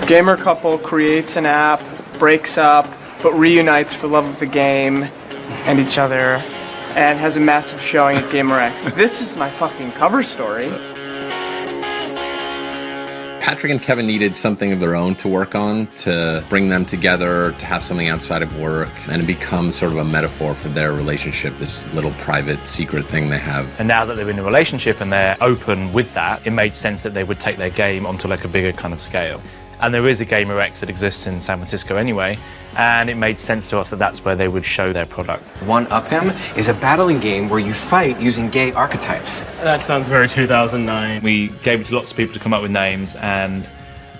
Gamer couple creates an app, breaks up, but reunites for love of the game and each other, and has a massive showing at GamerX. This is my fucking cover story. Patrick and Kevin needed something of their own to work on, to bring them together, to have something outside of work, and it becomes sort of a metaphor for their relationship, this little private secret thing they have. And now that they're in a relationship and they're open with that, it made sense that they would take their game onto like a bigger kind of scale. And there is a GamerX that exists in San Francisco anyway, and it made sense to us that that's where they would show their product. One Up Him is a battling game where you fight using gay archetypes. That sounds very 2009. We gave it to lots of people to come up with names, and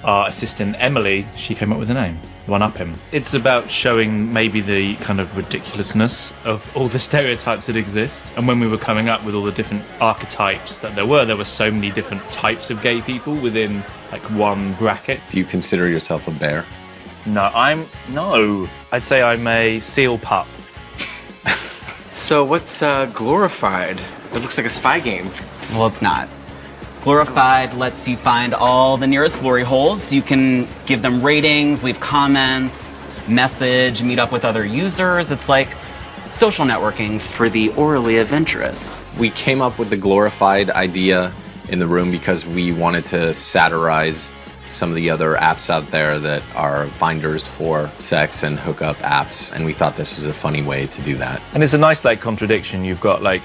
our assistant Emily, she came up with the name, One Up Him. It's about showing maybe the kind of ridiculousness of all the stereotypes that exist. And when we were coming up with all the different archetypes that there were so many different types of gay people within like one bracket. Do you consider yourself a bear? No, I'd say I'm a seal pup. So what's Glorified? It looks like a spy game. Well, it's not. Glorified lets you find all the nearest glory holes. You can give them ratings, leave comments, message, meet up with other users. It's like social networking for the orally adventurous. We came up with the Glorified idea in the room because we wanted to satirize some of the other apps out there that are finders for sex and hookup apps, and we thought this was a funny way to do that. And it's a nice like contradiction. You've got like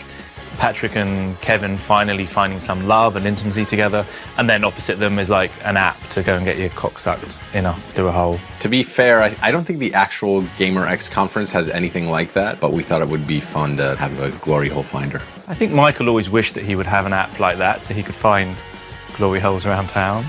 Patrick and Kevin finally finding some love and intimacy together, and then opposite them is like an app to go and get your cock sucked enough through a hole. To be fair, I don't think the actual GamerX conference has anything like that, but we thought it would be fun to have a glory hole finder. I think Michael always wished that he would have an app like that so he could find glory holes around town.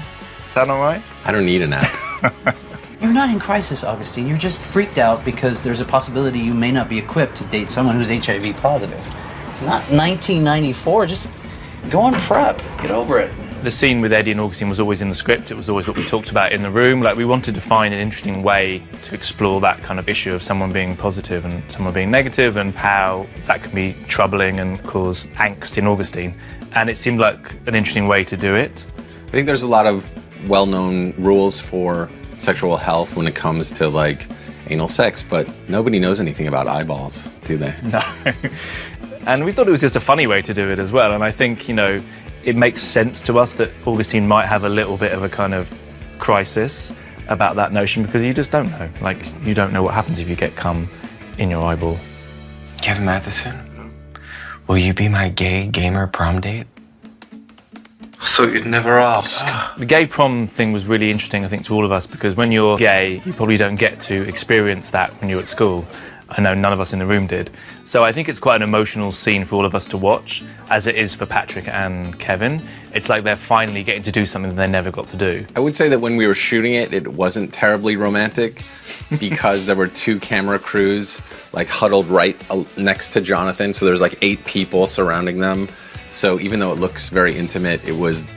Is that all right? I don't need an app. You're not in crisis, Augustine. You're just freaked out because there's a possibility you may not be equipped to date someone who's HIV positive. It's not 1994. Just go on prep. Get over it. The scene with Eddie and Augustine was always in the script. It was always what we talked about in the room. Like, we wanted to find an interesting way to explore that kind of issue of someone being positive and someone being negative, and how that can be troubling and cause angst in Augustine. And it seemed like an interesting way to do it. I think there's a lot of well-known rules for sexual health when it comes to like anal sex, but nobody knows anything about eyeballs, do they? No. And we thought it was just a funny way to do it as well. And I think, you know, it makes sense to us that Augustine might have a little bit of a kind of crisis about that notion, because you just don't know. Like, you don't know what happens if you get cum in your eyeball. Kevin Matheson, will you be my gay gamer prom date? I thought you'd never ask. The gay prom thing was really interesting, I think, to all of us, because when you're gay, you probably don't get to experience that when you're at school. I know none of us in the room did. So I think it's quite an emotional scene for all of us to watch, as it is for Patrick and Kevin. It's like they're finally getting to do something that they never got to do. I would say that when we were shooting it, it wasn't terribly romantic because there were two camera crews like huddled right next to Jonathan. So there's like 8 people surrounding them. So even though it looks very intimate, it was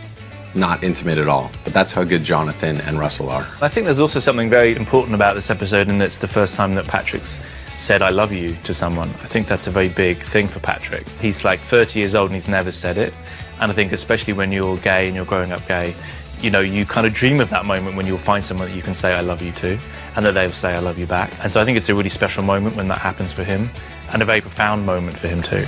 not intimate at all. But that's how good Jonathan and Russell are. I think there's also something very important about this episode, and it's the first time that Patrick's said I love you to someone. I think that's a very big thing for Patrick. He's like 30 years old and he's never said it. And I think especially when you're gay and you're growing up gay, you know, you kind of dream of that moment when you'll find someone that you can say I love you to, and that they'll say I love you back. And so I think it's a really special moment when that happens for him, and a very profound moment for him too.